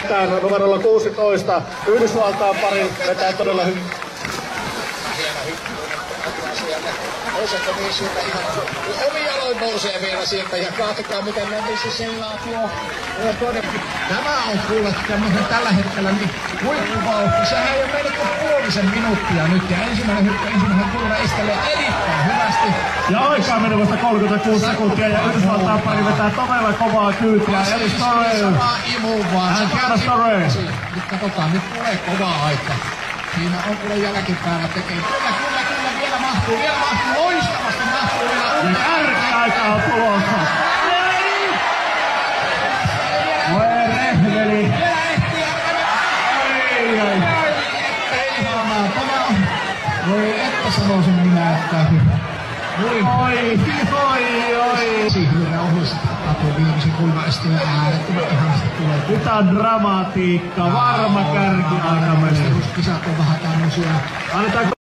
Tän numerolla 16 Yhdysvaltain parin vetää todella hyvin. Osaako mies sieltä ihan omin jaloin nousee vielä sieltä ja kaatokaa miten Mäntisen selaa tuo. Tämä on kuule tämmönen tällä hetkellä huippuvauhti. Sehän ei ole mennyt kuin puolisen minuuttia nyt ja ensimmäinen kurva estelee erittäin hyvästi. Ja aikaa menee vasta 36 sekuntia ja Yhdysvaltain pari vetää todella kovaa kyytiä. Eli Storey. Hän kierrä Storey. Nyt katsotaan, nyt tulee kovaa aika. Siinä on kyllä jälkipäällä tekee. Kyllä, vielä mahtuu, loistavasti mahtuu vielä. Ja kärkiaika on tulossa. Voi rehveli. Voi että sanoisin minä, että Oi. Sihdillä ohjassa tapahtuu viimeisen kuivaesteen äärettömän ihanasti tulee. Mitä dramatiikka, varma kärkiaika menee. Kisat on vähän tämmöisiä.